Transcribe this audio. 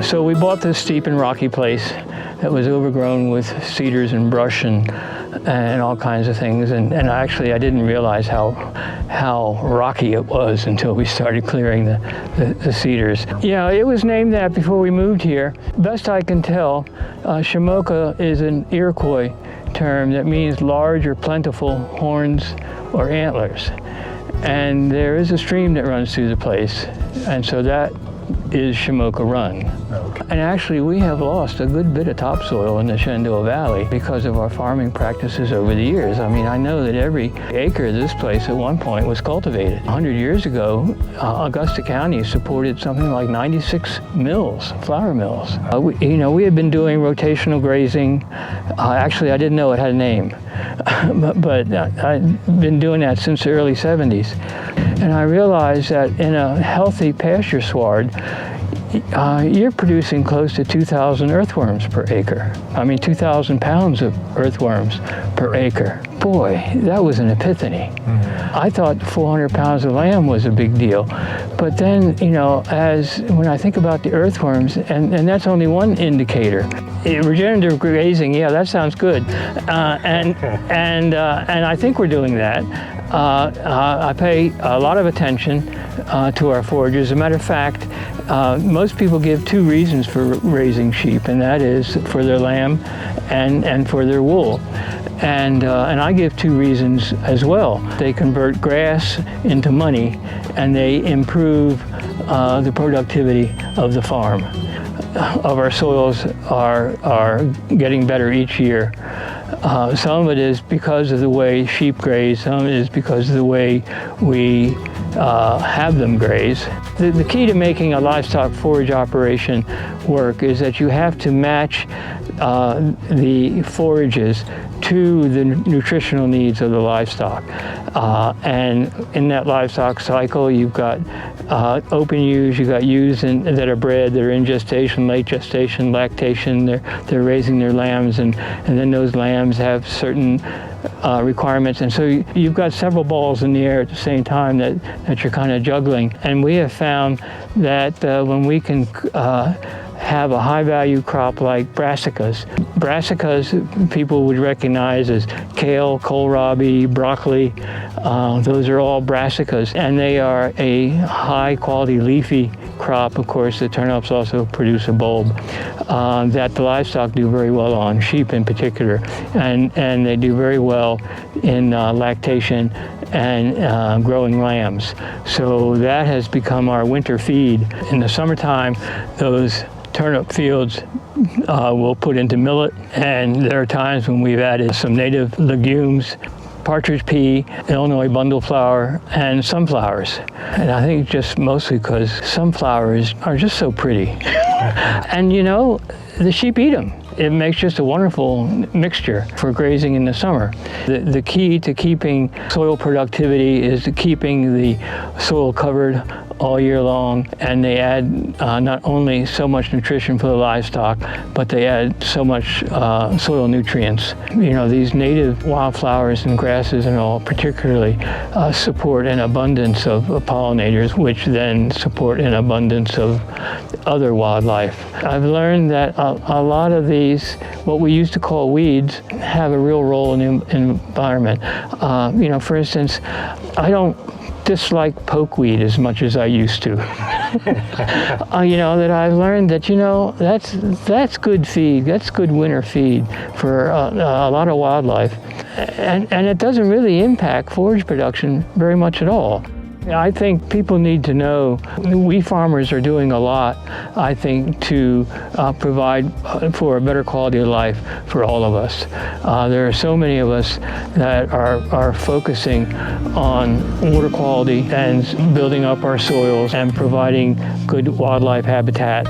So we bought this steep and rocky place that was overgrown with cedars and brush and all kinds of things. And actually, I didn't realize how rocky it was until we started clearing the cedars. Yeah, it was named that before we moved here. Best I can tell, Shamoka is an Iroquois term that means large or plentiful horns or antlers. And there is a stream that runs through the place, and so that is Shamoka Run. Okay. And actually, we have lost a good bit of topsoil in the Shenandoah Valley because of our farming practices over the years. I mean, I know that every acre of this place at one point was cultivated. 100 years ago, Augusta County supported something like 96 mills, flour mills. We had been doing rotational grazing. Actually, I didn't know it had a name, but I've been doing that since the early 70s. And I realized that in a healthy pasture sward, you're producing close to 2,000 earthworms per acre. I mean, 2,000 pounds of earthworms per acre. Boy, that was an epiphany. I thought 400 pounds of lamb was a big deal. But then, when I think about the earthworms, and that's only one indicator. Regenerative grazing, yeah, that sounds good. And I think we're doing that. I pay a lot of attention to our forages. As a matter of fact, most people give two reasons for raising sheep, and that is for their lamb and for their wool. And I give two reasons as well. They convert grass into money, and they improve the productivity of the farm. Of our soils are getting better each year. Some of it is because of the way sheep graze, some of it is because of the way we have them graze. The key to making a livestock forage operation work is that you have to match the forages to the nutritional needs of the livestock. And in that livestock cycle, you've got open ewes, you've got ewes that are bred, that are in gestation, late gestation, lactation, they're raising their lambs, and then those lambs have certain requirements, and so you've got several balls in the air at the same time that you're kind of juggling. And we have found that when we can have a high-value crop like brassicas. Brassicas people would recognize as kale, kohlrabi, broccoli. Those are all brassicas, and they are a high-quality leafy crop. Of course, the turnips also produce a bulb that the livestock do very well on, sheep in particular, and they do very well in lactation and growing lambs. So that has become our winter feed. In the summertime, those turnip fields we'll put into millet, and there are times when we've added some native legumes, partridge pea, Illinois bundle flower, and sunflowers. And I think just mostly because sunflowers are just so pretty. And the sheep eat them. It makes just a wonderful mixture for grazing in the summer. The key to keeping soil productivity is to keeping the soil covered all year long, and they add not only so much nutrition for the livestock, but they add so much soil nutrients. These native wildflowers and grasses and all particularly support an abundance of pollinators, which then support an abundance of other wildlife. I've learned that a lot of these, what we used to call weeds, have a real role in the environment. For instance, I don't dislike pokeweed as much as I used to. That I've learned that that's good feed, that's good winter feed for a lot of wildlife, and it doesn't really impact forage production very much at all. I think people need to know we farmers are doing a lot, I think, to provide for a better quality of life for all of us. There are so many of us that are focusing on water quality and building up our soils and providing good wildlife habitat.